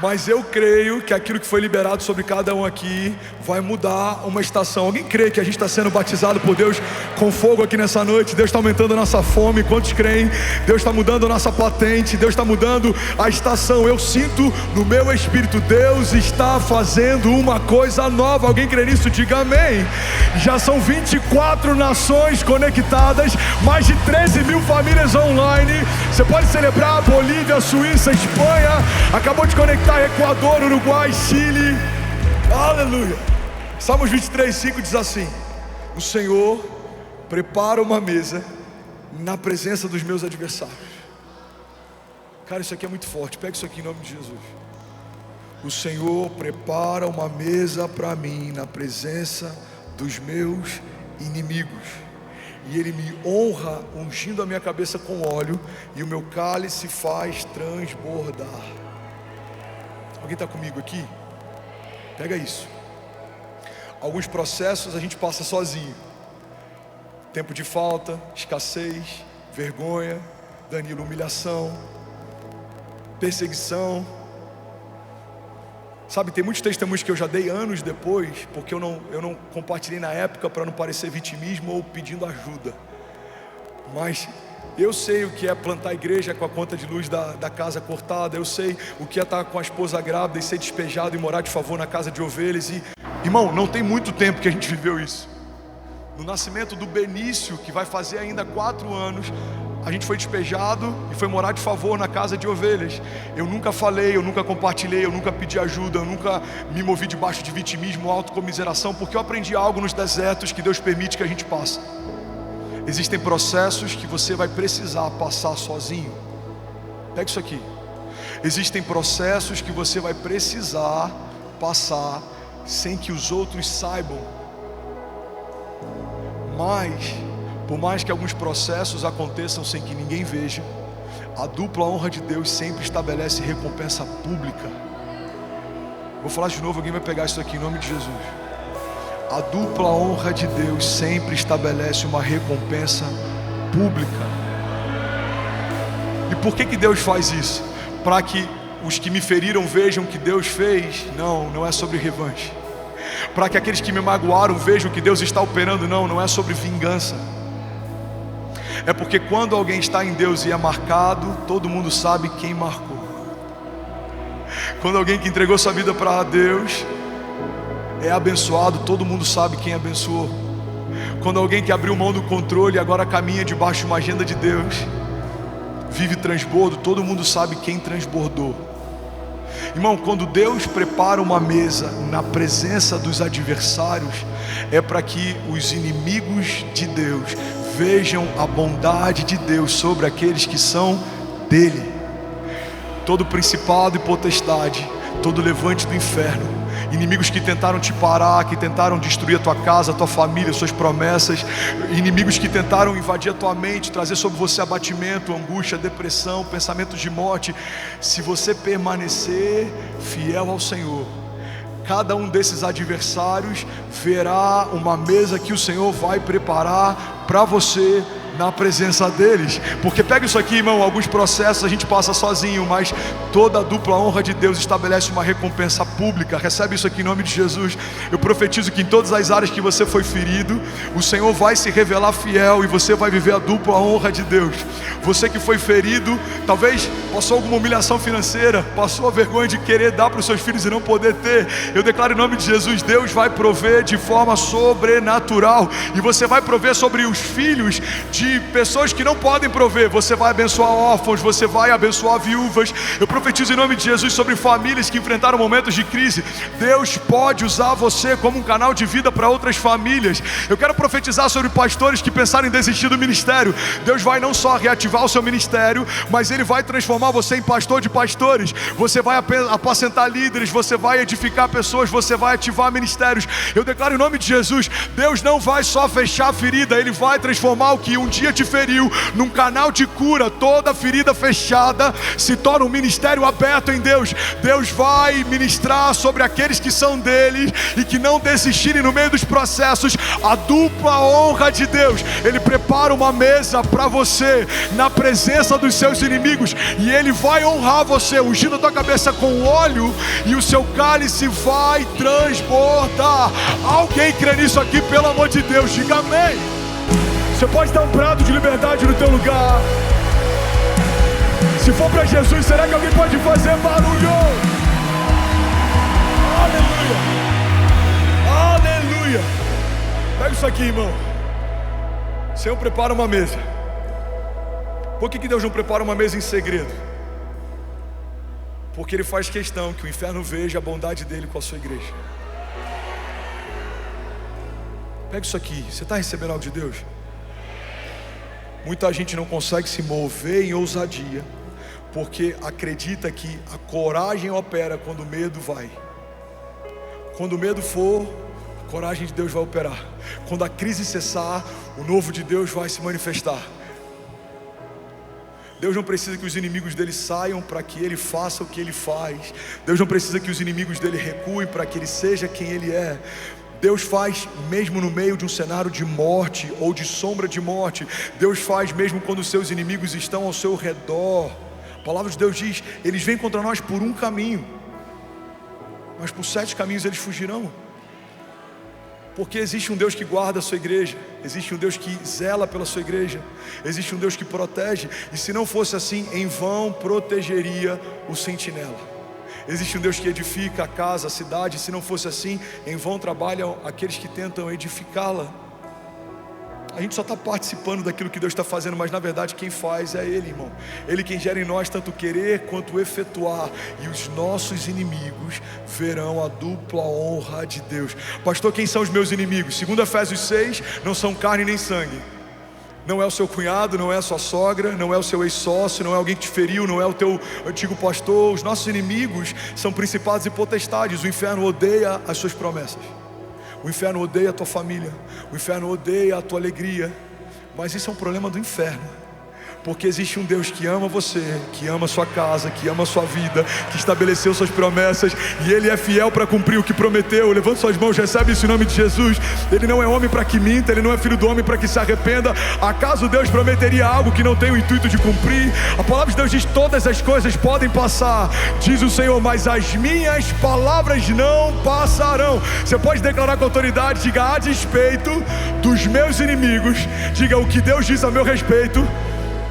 Mas eu creio que aquilo que foi liberado sobre cada um aqui vai mudar uma estação. Alguém crê que a gente está sendo batizado por Deus com fogo aqui nessa noite? Deus está aumentando a nossa fome. Quantos creem? Deus está mudando a nossa patente. Deus está mudando a estação. Eu sinto no meu espírito, Deus está fazendo uma coisa nova. Alguém crê nisso? Diga amém. Já são 24 nações conectadas, mais de 13 mil famílias online. Você pode celebrar Bolívia, Suíça, Espanha. Acabou de conectar Equador, Uruguai, Chile. Aleluia. Salmos 23:5 diz assim: o Senhor prepara uma mesa na presença dos meus adversários. Cara, isso aqui é muito forte. Pega isso aqui em nome de Jesus. O Senhor prepara uma mesa para mim na presença dos meus inimigos, e Ele me honra ungindo a minha cabeça com óleo, e o meu cálice faz transbordar. Alguém está comigo aqui? Pega isso. Alguns processos a gente passa sozinho. Tempo de falta, escassez, vergonha, Danilo, humilhação, perseguição. Sabe, tem muitos testemunhos que eu já dei anos depois, porque eu não compartilhei na época para não parecer vitimismo ou pedindo ajuda. Mas eu sei o que é plantar igreja com a conta de luz da casa cortada. Eu sei o que é estar com a esposa grávida e ser despejado e morar de favor na casa de ovelhas. E, irmão, não tem muito tempo que a gente viveu isso. No nascimento do Benício, que vai fazer ainda 4 anos, a gente foi despejado e foi morar de favor na casa de ovelhas. Eu nunca falei, eu nunca compartilhei, eu nunca pedi ajuda, eu nunca me movi debaixo de vitimismo, autocomiseração, porque eu aprendi algo nos desertos que Deus permite que a gente passe. Existem processos que você vai precisar passar sozinho. Pega isso aqui. Existem processos que você vai precisar passar sem que os outros saibam. Mas, por mais que alguns processos aconteçam sem que ninguém veja, a dupla honra de Deus sempre estabelece recompensa pública. Vou falar de novo, alguém vai pegar isso aqui em nome de Jesus. A dupla honra de Deus sempre estabelece uma recompensa pública. E por que Deus faz isso? Para que os que me feriram vejam o que Deus fez? Não é sobre revanche. Para que aqueles que me magoaram vejam que Deus está operando? Não é sobre vingança. É porque quando alguém está em Deus e é marcado, todo mundo sabe quem marcou. Quando alguém que entregou sua vida para Deus é abençoado, todo mundo sabe quem abençoou. Quando alguém que abriu mão do controle e agora caminha debaixo de uma agenda de Deus, vive transbordo, todo mundo sabe quem transbordou. Irmão, quando Deus prepara uma mesa na presença dos adversários, é para que os inimigos de Deus vejam a bondade de Deus sobre aqueles que são dele. Todo principado e potestade, todo levante do inferno, inimigos que tentaram te parar, que tentaram destruir a tua casa, a tua família, suas promessas, inimigos que tentaram invadir a tua mente, trazer sobre você abatimento, angústia, depressão, pensamentos de morte. Se você permanecer fiel ao Senhor, cada um desses adversários verá uma mesa que o Senhor vai preparar para você na presença deles. Porque pega isso aqui, irmão, alguns processos a gente passa sozinho, mas toda a dupla honra de Deus estabelece uma recompensa pública. Recebe isso aqui em nome de Jesus. Eu profetizo que em todas as áreas que você foi ferido, o Senhor vai se revelar fiel e você vai viver a dupla honra de Deus. Você que foi ferido, talvez passou alguma humilhação financeira, passou a vergonha de querer dar para os seus filhos e não poder ter. Eu declaro em nome de Jesus, Deus vai prover de forma sobrenatural, e você vai prover sobre os filhos de pessoas que não podem prover. Você vai abençoar órfãos, você vai abençoar viúvas. Eu profetizo em nome de Jesus sobre famílias que enfrentaram momentos de crise. Deus pode usar você como um canal de vida para outras famílias. Eu quero profetizar sobre pastores que pensaram em desistir do ministério. Deus vai não só reativar o seu ministério, mas Ele vai transformar você em pastor de pastores. Você vai apacentar líderes, você vai edificar pessoas, você vai ativar ministérios. Eu declaro em nome de Jesus, Deus não vai só fechar a ferida, Ele vai transformar o que um dia te feriu num canal de cura. Toda ferida fechada se torna um ministério aberto em Deus. Deus vai ministrar sobre aqueles que são dele e que não desistirem no meio dos processos. A dupla honra de Deus. Ele prepara uma mesa para você na presença dos seus inimigos, e Ele vai honrar você, ungindo a tua cabeça com óleo, e o seu cálice vai transbordar. Alguém crê nisso aqui, pelo amor de Deus? Diga amém. Você pode dar um brado de liberdade no teu lugar. Se for para Jesus, será que alguém pode fazer barulho? Aleluia! Aleluia! Pega isso aqui, irmão. O Senhor prepara uma mesa. Por que Deus não prepara uma mesa em segredo? Porque Ele faz questão que o inferno veja a bondade dEle com a sua igreja. Pega isso aqui, você está recebendo algo de Deus? Muita gente não consegue se mover em ousadia, porque acredita que a coragem opera quando o medo vai. Quando o medo for, a coragem de Deus vai operar. Quando a crise cessar, o novo de Deus vai se manifestar. Deus não precisa que os inimigos dele saiam para que ele faça o que ele faz. Deus não precisa que os inimigos dele recuem para que ele seja quem ele é. Deus faz mesmo no meio de um cenário de morte ou de sombra de morte. Deus faz mesmo quando os seus inimigos estão ao seu redor. A palavra de Deus diz: eles vêm contra nós por um caminho, mas por 7 caminhos eles fugirão. Porque existe um Deus que guarda a sua igreja, existe um Deus que zela pela sua igreja, existe um Deus que protege. E se não fosse assim, em vão protegeria o sentinela. Existe um Deus que edifica a casa, a cidade. Se não fosse assim, em vão trabalham aqueles que tentam edificá-la. A gente só está participando daquilo que Deus está fazendo, mas na verdade quem faz é Ele, irmão. Ele quem gera em nós tanto querer quanto efetuar. E os nossos inimigos verão a dupla honra de Deus. Pastor, quem são os meus inimigos? Segundo Efésios 6, não são carne nem sangue. Não é o seu cunhado, não é a sua sogra, não é o seu ex-sócio, não é alguém que te feriu, não é o teu antigo pastor. Os nossos inimigos são principados e potestades. O inferno odeia as suas promessas. O inferno odeia a tua família. O inferno odeia a tua alegria. Mas isso é um problema do inferno. Porque existe um Deus que ama você, que ama a sua casa, que ama a sua vida, que estabeleceu suas promessas, e Ele é fiel para cumprir o que prometeu. Levante suas mãos, recebe isso em nome de Jesus. Ele não é homem para que minta, Ele não é filho do homem para que se arrependa. Acaso Deus prometeria algo que não tem o intuito de cumprir? A palavra de Deus diz: todas as coisas podem passar, diz o Senhor, mas as minhas palavras não passarão. Você pode declarar com autoridade, diga: a despeito dos meus inimigos, diga: o que Deus diz a meu respeito,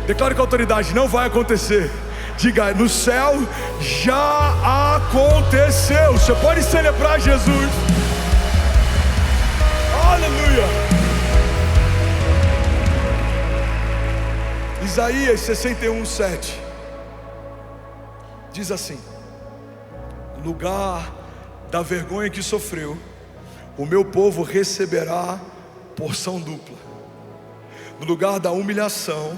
declare com autoridade, não vai acontecer. Diga: no céu já aconteceu. Você pode celebrar Jesus. Aleluia. Isaías 61:7 diz assim: no lugar da vergonha que sofreu, o meu povo receberá porção dupla. No lugar da humilhação,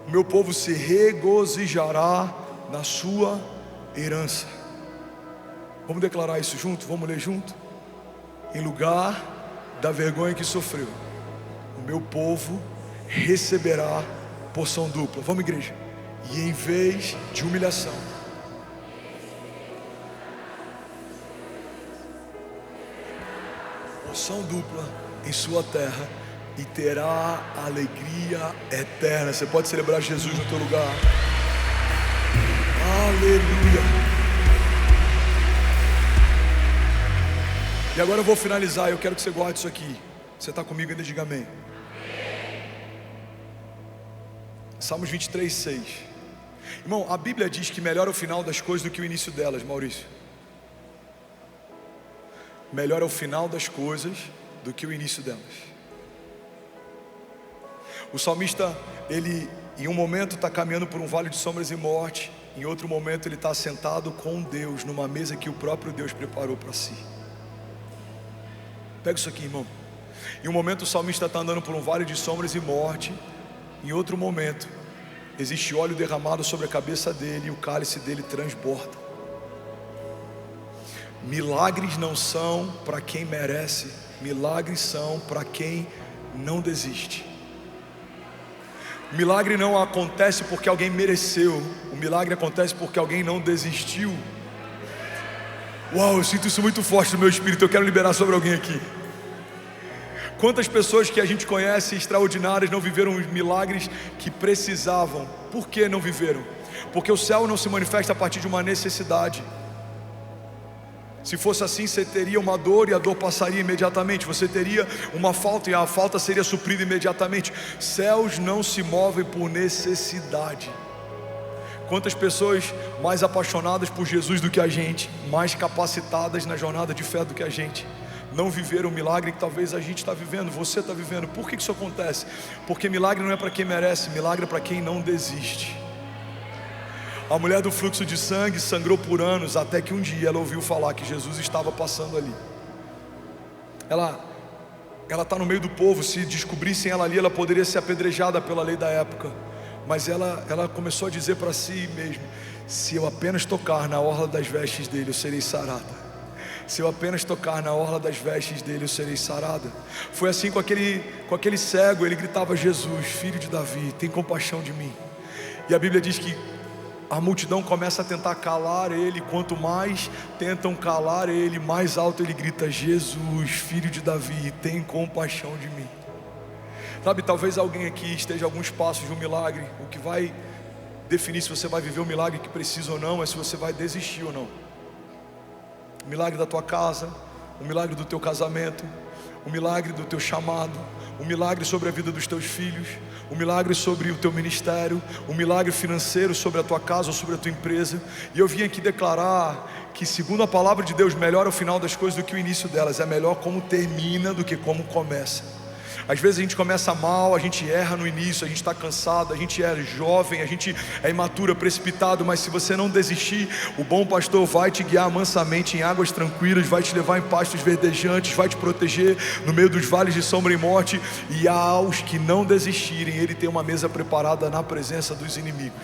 o meu povo se regozijará na sua herança. Vamos declarar isso junto? Vamos ler junto? Em lugar da vergonha que sofreu, o meu povo receberá porção dupla. Vamos, igreja. E em vez de humilhação, porção dupla em sua terra, e terá alegria eterna. Você pode celebrar Jesus no teu lugar. Aleluia. E agora eu vou finalizar. Eu quero que você guarde isso aqui. Você está comigo ainda? Diga amém. Salmos 23:6. Irmão, a Bíblia diz que melhor é o final das coisas do que o início delas, Maurício. Melhor é o final das coisas do que o início delas. O salmista, ele em um momento está caminhando por um vale de sombras e morte, em outro momento ele está sentado com Deus numa mesa que o próprio Deus preparou para si. Pega isso aqui, irmão. Em um momento o salmista está andando por um vale de sombras e morte, em outro momento existe óleo derramado sobre a cabeça dele e o cálice dele transborda. Milagres não são para quem merece, milagres são para quem não desiste. O milagre não acontece porque alguém mereceu, o milagre acontece porque alguém não desistiu. Uau, eu sinto isso muito forte no meu espírito, eu quero liberar sobre alguém aqui. Quantas pessoas que a gente conhece extraordinárias não viveram os milagres que precisavam? Por que não viveram? Porque o céu não se manifesta a partir de uma necessidade. Se fosse assim, você teria uma dor e a dor passaria imediatamente. Você teria uma falta e a falta seria suprida imediatamente. Céus não se movem por necessidade. Quantas pessoas mais apaixonadas por Jesus do que a gente, mais capacitadas na jornada de fé do que a gente, não viveram o milagre que talvez a gente está vivendo, você está vivendo. Por que isso acontece? Porque milagre não é para quem merece, milagre é para quem não desiste. A mulher do fluxo de sangue sangrou por anos, até que um dia ela ouviu falar que Jesus estava passando ali. Ela ela está no meio do povo. Se descobrissem ela ali, ela poderia ser apedrejada pela lei da época. Mas ela começou a dizer para si mesma: se eu apenas tocar na orla das vestes dele, eu serei sarada. Se eu apenas tocar na orla das vestes dele, eu serei sarada. Foi assim com aquele cego. Ele gritava: Jesus, filho de Davi, tem compaixão de mim. E a Bíblia diz que a multidão começa a tentar calar ele. Quanto mais tentam calar ele, mais alto ele grita: Jesus, filho de Davi, tem compaixão de mim. Sabe, talvez alguém aqui esteja a alguns passos de um milagre. O que vai definir se você vai viver o milagre que precisa ou não é se você vai desistir ou não. O milagre da tua casa, o milagre do teu casamento, o milagre do teu chamado, o milagre sobre a vida dos teus filhos, o milagre sobre o teu ministério, o milagre financeiro sobre a tua casa ou sobre a tua empresa. E eu vim aqui declarar que, segundo a palavra de Deus, melhor é o final das coisas do que o início delas. É melhor como termina do que como começa. Às vezes a gente começa mal, a gente erra no início, a gente está cansado, a gente é jovem, a gente é imaturo, precipitado. Mas se você não desistir, o bom pastor vai te guiar mansamente em águas tranquilas, vai te levar em pastos verdejantes, vai te proteger no meio dos vales de sombra e morte. E aos que não desistirem, Ele tem uma mesa preparada na presença dos inimigos.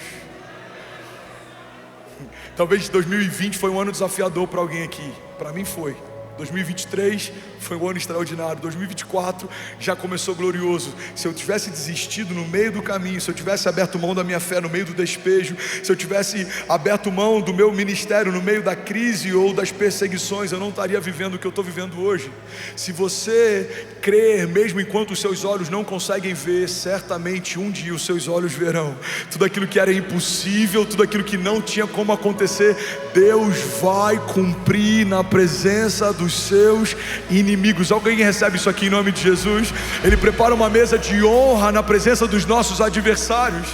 Talvez 2020 foi um ano desafiador para alguém aqui. Para mim foi. 2023 foi um ano extraordinário. 2024 já começou glorioso. Se eu tivesse desistido no meio do caminho, se eu tivesse aberto mão da minha fé no meio do despejo, se eu tivesse aberto mão do meu ministério no meio da crise ou das perseguições, eu não estaria vivendo o que eu estou vivendo hoje. Se você crer, mesmo enquanto os seus olhos não conseguem ver, certamente um dia os seus olhos verão. Tudo aquilo que era impossível, tudo aquilo que não tinha como acontecer, Deus vai cumprir na presença dos seus inimigos. Alguém recebe isso aqui em nome de Jesus? Ele prepara uma mesa de honra na presença dos nossos adversários.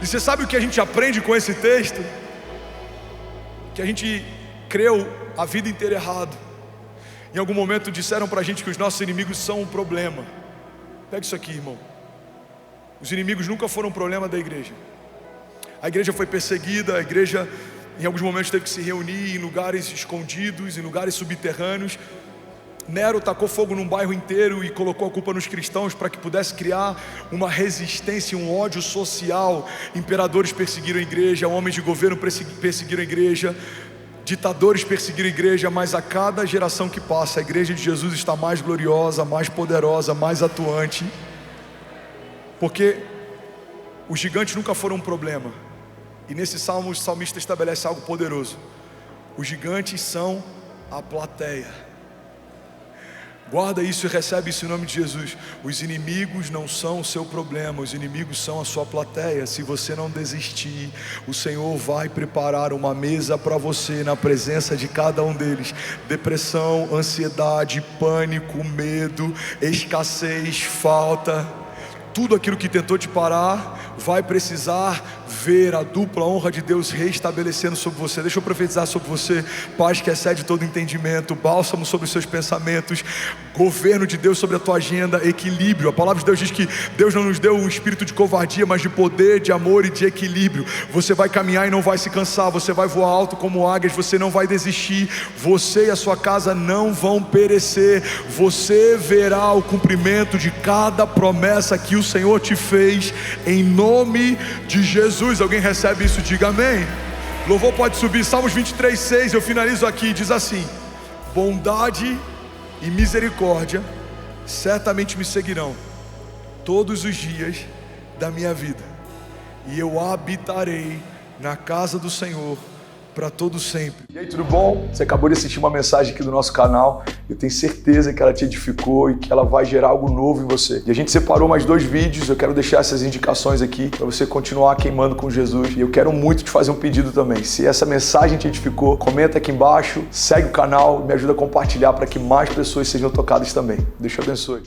E você sabe o que a gente aprende com esse texto? Que a gente creu a vida inteira errado. Em algum momento disseram pra gente que os nossos inimigos são um problema. Pega isso aqui, irmão. Os inimigos nunca foram um problema da igreja. A igreja foi perseguida, a igreja em alguns momentos teve que se reunir em lugares escondidos, em lugares subterrâneos. Nero tacou fogo num bairro inteiro e colocou a culpa nos cristãos para que pudesse criar uma resistência, um ódio social. Imperadores perseguiram a igreja, homens de governo perseguiram a igreja, ditadores perseguiram a igreja. Mas a cada geração que passa, a igreja de Jesus está mais gloriosa, mais poderosa, mais atuante, porque os gigantes nunca foram um problema. E nesse salmo o salmista estabelece algo poderoso: os gigantes são a plateia. Guarda isso e recebe isso em nome de Jesus. Os inimigos não são o seu problema, os inimigos são a sua plateia. Se você não desistir, o Senhor vai preparar uma mesa para você na presença de cada um deles. Depressão, ansiedade, pânico, medo, escassez, falta, tudo aquilo que tentou te parar vai precisar ver a dupla honra de Deus reestabelecendo sobre você. Deixa eu profetizar sobre você: paz que excede todo entendimento, bálsamo sobre os seus pensamentos, governo de Deus sobre a tua agenda, equilíbrio. A palavra de Deus diz que Deus não nos deu um espírito de covardia, mas de poder, de amor e de equilíbrio. Você vai caminhar e não vai se cansar, você vai voar alto como águias, você não vai desistir, você e a sua casa não vão perecer. Você verá o cumprimento de cada promessa que o Senhor te fez, em nome de Jesus. Alguém recebe isso? Diga amém. Louvor pode subir. Salmos 23:6, eu finalizo aqui, diz assim: bondade e misericórdia certamente me seguirão todos os dias da minha vida, e eu habitarei na casa do Senhor para todo sempre. E aí, tudo bom? Você acabou de assistir uma mensagem aqui do nosso canal. Eu tenho certeza que ela te edificou e que ela vai gerar algo novo em você. E a gente separou mais 2 vídeos. Eu quero deixar essas indicações aqui para você continuar queimando com Jesus. E eu quero muito te fazer um pedido também. Se essa mensagem te edificou, comenta aqui embaixo, segue o canal, me ajuda a compartilhar para que mais pessoas sejam tocadas também. Deus te abençoe.